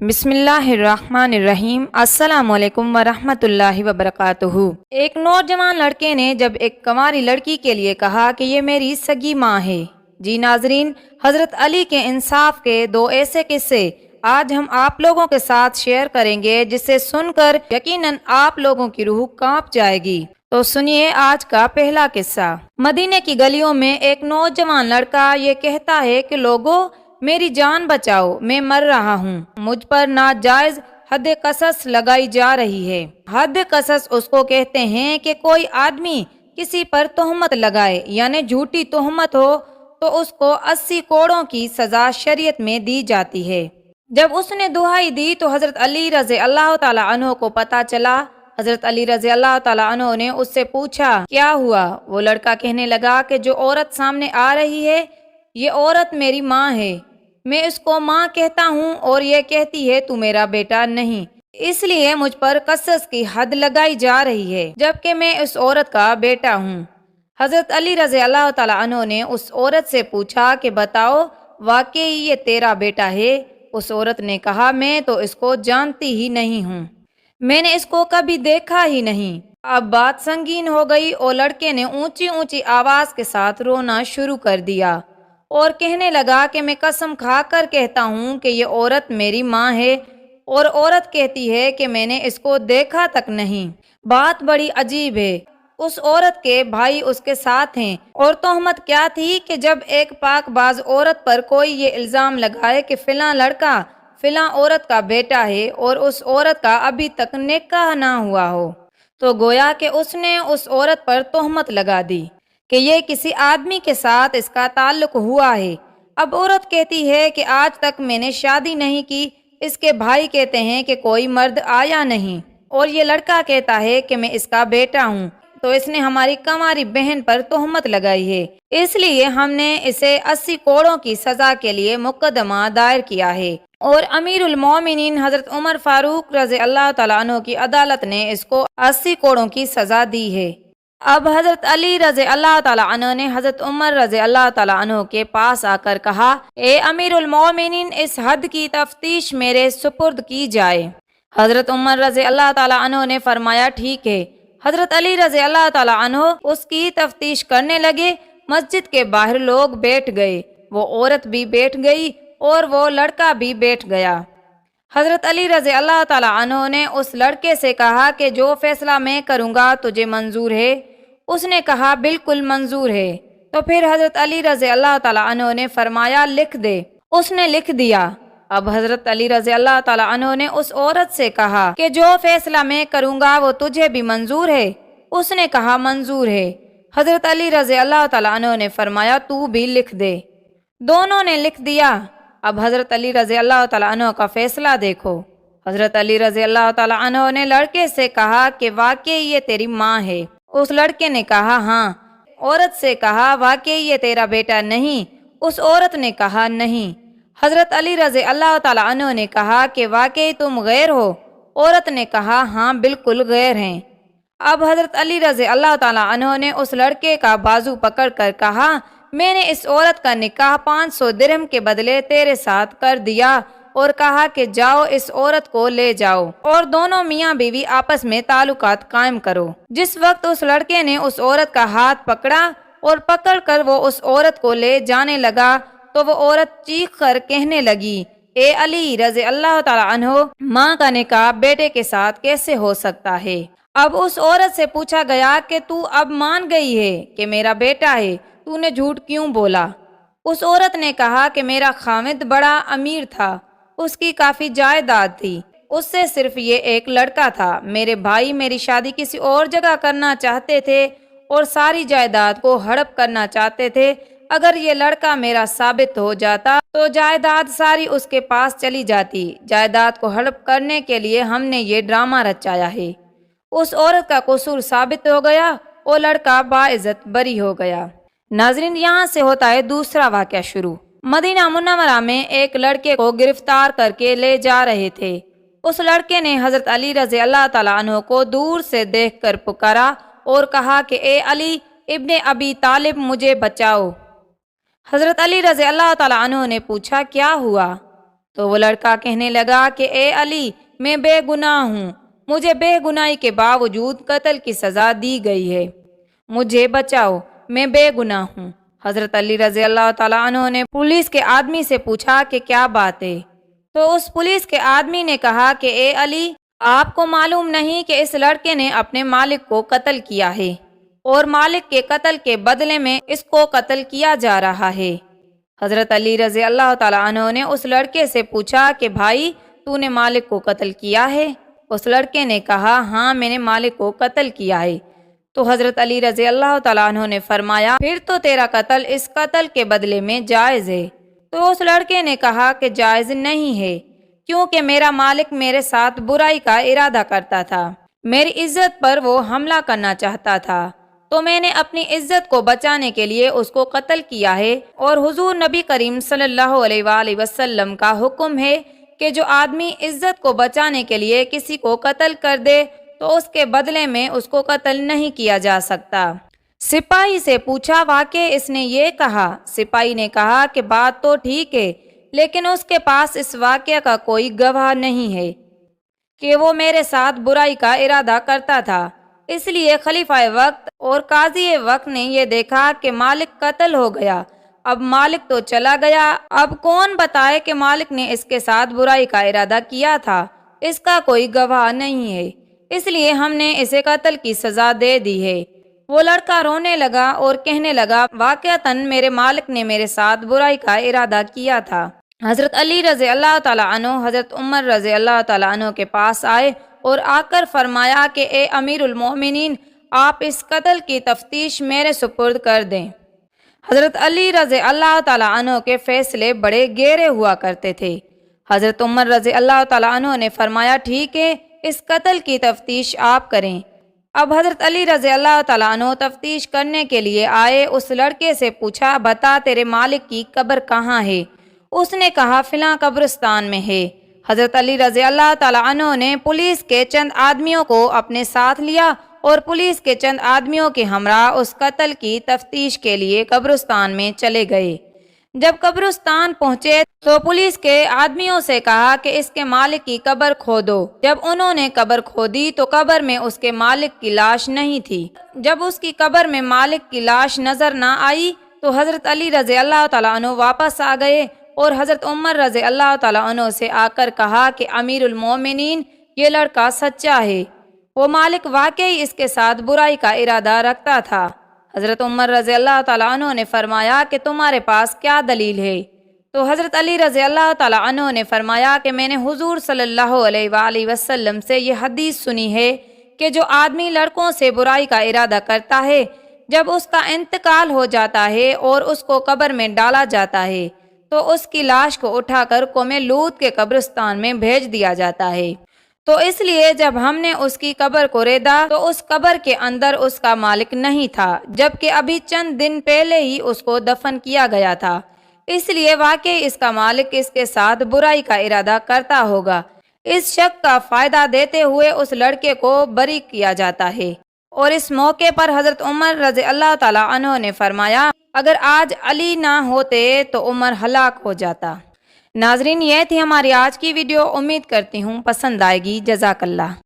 بسم اللہ الرحمن الرحیم۔ السلام علیکم ورحمۃ اللہ وبرکاتہ۔ ایک نوجوان لڑکے نے جب ایک کنواری لڑکی کے لیے کہا کہ یہ میری سگی ماں ہے۔ جی ناظرین، حضرت علی کے انصاف کے دو ایسے قصے آج ہم آپ لوگوں کے ساتھ شیئر کریں گے، جسے سن کر یقیناً آپ لوگوں کی روح کانپ جائے گی۔ تو سنیے آج کا پہلا قصہ۔ مدینے کی گلیوں میں ایک نوجوان لڑکا یہ کہتا ہے کہ لوگوں، میری جان بچاؤ، میں مر رہا ہوں، مجھ پر ناجائز حد قصص لگائی جا رہی ہے۔ حد قصص اس کو کہتے ہیں کہ کوئی آدمی کسی پر تہمت لگائے، یعنی جھوٹی تہمت ہو تو اس کو 80 کوڑوں کی سزا شریعت میں دی جاتی ہے۔ جب اس نے دہائی دی تو حضرت علی رضی اللہ تعالیٰ عنہ کو پتہ چلا۔ حضرت علی رضی اللہ تعالیٰ عنہ نے اس سے پوچھا کیا ہوا؟ وہ لڑکا کہنے لگا کہ جو عورت سامنے آ رہی ہے یہ عورت میری ماں ہے، میں اس کو ماں کہتا ہوں اور یہ کہتی ہے تو میرا بیٹا نہیں، اس لیے مجھ پر قصص کی حد لگائی جا رہی ہے جبکہ میں اس عورت کا بیٹا ہوں۔ حضرت علی رضی اللہ تعالیٰ عنہ نے اس عورت سے پوچھا کہ بتاؤ واقعی یہ تیرا بیٹا ہے؟ اس عورت نے کہا میں تو اس کو جانتی ہی نہیں ہوں، میں نے اس کو کبھی دیکھا ہی نہیں۔ اب بات سنگین ہو گئی اور لڑکے نے اونچی اونچی آواز کے ساتھ رونا شروع کر دیا اور کہنے لگا کہ میں قسم کھا کر کہتا ہوں کہ یہ عورت میری ماں ہے، اور عورت کہتی ہے کہ میں نے اس کو دیکھا تک نہیں۔ بات بڑی عجیب ہے، اس عورت کے بھائی اس کے ساتھ ہیں، اور تہمت کیا تھی کہ جب ایک پاک باز عورت پر کوئی یہ الزام لگائے کہ فلاں لڑکا فلاں عورت کا بیٹا ہے اور اس عورت کا ابھی تک نکاح نہ ہوا ہو، تو گویا کہ اس نے اس عورت پر تہمت لگا دی کہ یہ کسی آدمی کے ساتھ اس کا تعلق ہوا ہے۔ اب عورت کہتی ہے کہ آج تک میں نے شادی نہیں کی، اس کے بھائی کہتے ہیں کہ کوئی مرد آیا نہیں، اور یہ لڑکا کہتا ہے کہ میں اس کا بیٹا ہوں، تو اس نے ہماری کنواری بہن پر تہمت لگائی ہے، اس لیے ہم نے اسے 80 کوڑوں کی سزا کے لیے مقدمہ دائر کیا ہے، اور امیر المومنین حضرت عمر فاروق رضی اللہ تعالیٰ عنہ کی عدالت نے اس کو 80 کوڑوں کی سزا دی ہے۔ اب حضرت علی رضی اللہ تعالیٰ عنہ نے حضرت عمر رضی اللہ تعالیٰ عنہ کے پاس آ کر کہا اے امیر المومنین، اس حد کی تفتیش میرے سپرد کی جائے۔ حضرت عمر رضی اللہ تعالیٰ عنہ نے فرمایا ٹھیک ہے۔ حضرت علی رضی اللہ تعالیٰ عنہ اس کی تفتیش کرنے لگے۔ مسجد کے باہر لوگ بیٹھ گئے، وہ عورت بھی بیٹھ گئی اور وہ لڑکا بھی بیٹھ گیا۔ حضرت علی رضی اللہ تعالیٰ عنہ نے اس لڑکے سے کہا کہ جو فیصلہ میں کروں گا تجھے منظور ہے؟ اس نے کہا بالکل منظور ہے۔ تو پھر حضرت علی رضی اللہ تعالیٰ عنہ نے فرمایا لکھ دے۔ اس نے لکھ دیا۔ اب حضرت علی رضی اللہ تعالیٰ عنہ نے اس عورت سے کہا کہ جو فیصلہ میں کروں گا وہ تجھے بھی منظور ہے؟ اس نے کہا منظور ہے۔ حضرت علی رضی اللہ تعالیٰ عنہ نے فرمایا تو بھی لکھ دے۔ دونوں نے لکھ دیا۔ اب حضرت علی رضی اللہ تعالیٰ عنہ کا فیصلہ دیکھو۔ حضرت علی رضی اللہ تعالیٰ عنہ نے لڑکے سے کہا کہ واقعی یہ تیری ماں ہے؟ اس لڑکے نے کہا ہاں۔ عورت سے کہا واقعی یہ تیرا بیٹا نہیں؟ اس عورت نے کہا نہیں۔ حضرت علی رضی اللہ تعالیٰ عنہ نے کہا کہ واقعی تم غیر ہو؟ عورت نے کہا ہاں بالکل غیر ہیں۔ اب حضرت علی رضی اللہ تعالیٰ عنہ نے اس لڑکے کا بازو پکڑ کر کہا میں نے اس عورت کا نکاح 500 درہم کے بدلے تیرے ساتھ کر دیا، اور کہا کہ جاؤ اس عورت کو لے جاؤ اور دونوں میاں بیوی آپس میں تعلقات قائم کرو۔ جس وقت اس لڑکے نے اس عورت کا ہاتھ پکڑا اور پکڑ کر وہ اس عورت کو لے جانے لگا تو وہ عورت چیخ کر کہنے لگی اے علی رضی اللہ تعالیٰ عنہ، ماں کا نکاح بیٹے کے ساتھ کیسے ہو سکتا ہے؟ اب اس عورت سے پوچھا گیا کہ تو اب مان گئی ہے کہ میرا بیٹا ہے، تو نے جھوٹ کیوں بولا؟ اس عورت نے کہا کہ میرا خاوند بڑا امیر تھا، اس کی کافی جائیداد تھی، اس سے صرف یہ ایک لڑکا تھا، میرے بھائی میری شادی کسی اور جگہ کرنا چاہتے تھے اور ساری جائیداد کو ہڑپ کرنا چاہتے تھے۔ اگر یہ لڑکا میرا ثابت ہو جاتا تو جائیداد ساری اس کے پاس چلی جاتی۔ جائیداد کو ہڑپ کرنے کے لیے ہم نے یہ ڈرامہ رچایا ہے۔ اس عورت کا قصور ثابت ہو گیا اور لڑکا باعزت بری ہو گیا۔ ناظرین، یہاں سے ہوتا ہے دوسرا واقعہ شروع۔ مدینہ منورہ میں ایک لڑکے کو گرفتار کر کے لے جا رہے تھے۔ اس لڑکے نے حضرت علی رضی اللہ تعالیٰ عنہ کو دور سے دیکھ کر پکارا اور کہا کہ اے علی ابن ابی طالب، مجھے بچاؤ۔ حضرت علی رضی اللہ تعالیٰ عنہ نے پوچھا کیا ہوا؟ تو وہ لڑکا کہنے لگا کہ اے علی، میں بے گناہ ہوں، مجھے بے گناہی کے باوجود قتل کی سزا دی گئی ہے، مجھے بچاؤ، میں بے گناہ ہوں۔ حضرت علی رضی اللہ تعالیٰ عنہ نے پولیس کے آدمی سے پوچھا کہ کیا بات ہے؟ تو اس پولیس کے آدمی نے کہا کہ اے علی، آپ کو معلوم نہیں کہ اس لڑکے نے اپنے مالک کو قتل کیا ہے اور مالک کے قتل کے بدلے میں اس کو قتل کیا جا رہا ہے۔ حضرت علی رضی اللہ تعالیٰ عنہ نے اس لڑکے سے پوچھا کہ بھائی، تو نے مالک کو قتل کیا ہے؟ اس لڑکے نے کہا ہاں، میں نے مالک کو قتل کیا ہے۔ تو حضرت علی رضی اللہ تعالیٰ عنہ نے فرمایا پھر تو تیرا قتل اس قتل کے بدلے میں جائز ہے۔ تو اس لڑکے نے کہا کہ جائز نہیں ہے، کیونکہ میرا مالک میرے ساتھ برائی کا ارادہ کرتا تھا، میری عزت پر وہ حملہ کرنا چاہتا تھا، تو میں نے اپنی عزت کو بچانے کے لیے اس کو قتل کیا ہے۔ اور حضور نبی کریم صلی اللہ علیہ وآلہ وسلم کا حکم ہے کہ جو آدمی عزت کو بچانے کے لیے کسی کو قتل کر دے تو اس کے بدلے میں اس کو قتل نہیں کیا جا سکتا۔ سپاہی سے پوچھا واقع اس نے یہ کہا؟ سپاہی نے کہا کہ بات تو ٹھیک ہے، لیکن اس کے پاس اس واقعہ کا کوئی گواہ نہیں ہے کہ وہ میرے ساتھ برائی کا ارادہ کرتا تھا۔ اس لیے خلیفہ وقت اور قاضی وقت نے یہ دیکھا کہ مالک قتل ہو گیا، اب مالک تو چلا گیا، اب کون بتائے کہ مالک نے اس کے ساتھ برائی کا ارادہ کیا تھا؟ اس کا کوئی گواہ نہیں ہے، اس لیے ہم نے اسے قتل کی سزا دے دی ہے۔ وہ لڑکا رونے لگا اور کہنے لگا واقعتاً میرے مالک نے میرے ساتھ برائی کا ارادہ کیا تھا۔ حضرت علی رضی اللہ تعالیٰ عنہ حضرت عمر رضی اللہ تعالیٰ عنہ کے پاس آئے اور آ کر فرمایا کہ اے امیر المومنین، آپ اس قتل کی تفتیش میرے سپرد کر دیں۔ حضرت علی رضی اللہ تعالیٰ عنہ کے فیصلے بڑے گہرے ہوا کرتے تھے۔ حضرت عمر رضی اللہ تعالیٰ عنہ نے فرمایا ٹھیک ہے، اس قتل کی تفتیش آپ کریں۔ اب حضرت علی رضی اللہ تعالیٰ عنہ تفتیش کرنے کے لیے آئے، اس لڑکے سے پوچھا بتا تیرے مالک کی قبر کہاں ہے؟ اس نے کہا فلاں قبرستان میں ہے۔ حضرت علی رضی اللہ تعالیٰ عنہ نے پولیس کے چند آدمیوں کو اپنے ساتھ لیا اور پولیس کے چند آدمیوں کے ہمراہ اس قتل کی تفتیش کے لیے قبرستان میں چلے گئے۔ جب قبرستان پہنچے تو پولیس کے آدمیوں سے کہا کہ اس کے مالک کی قبر کھودو۔ جب انہوں نے قبر کھودی تو قبر میں اس کے مالک کی لاش نہیں تھی۔ جب اس کی قبر میں مالک کی لاش نظر نہ آئی تو حضرت علی رضی اللہ تعالیٰ عنہ واپس آ گئے اور حضرت عمر رضی اللہ تعالیٰ عنہ سے آ کر کہا کہ امیر المومنین، یہ لڑکا سچا ہے، وہ مالک واقعی اس کے ساتھ برائی کا ارادہ رکھتا تھا۔ حضرت عمر رضی اللہ تعالیٰ عنہ نے فرمایا کہ تمہارے پاس کیا دلیل ہے؟ تو حضرت علی رضی اللہ تعالیٰ عنہ نے فرمایا کہ میں نے حضور صلی اللہ علیہ وآلہ وسلم سے یہ حدیث سنی ہے کہ جو آدمی لڑکوں سے برائی کا ارادہ کرتا ہے، جب اس کا انتقال ہو جاتا ہے اور اس کو قبر میں ڈالا جاتا ہے تو اس کی لاش کو اٹھا کر قوم لوط کے قبرستان میں بھیج دیا جاتا ہے۔ تو اس لیے جب ہم نے اس کی قبر کو ریدا تو اس قبر کے اندر اس کا مالک نہیں تھا، جبکہ ابھی چند دن پہلے ہی اس کو دفن کیا گیا تھا، اس لیے واقعی اس کا مالک اس کے ساتھ برائی کا ارادہ کرتا ہوگا۔ اس شک کا فائدہ دیتے ہوئے اس لڑکے کو بری کیا جاتا ہے۔ اور اس موقع پر حضرت عمر رضی اللہ تعالیٰ عنہ نے فرمایا اگر آج علی نہ ہوتے تو عمر ہلاک ہو جاتا۔ ناظرین، یہ تھی ہماری آج کی ویڈیو، امید کرتی ہوں پسند آئے گی۔ جزاک اللہ۔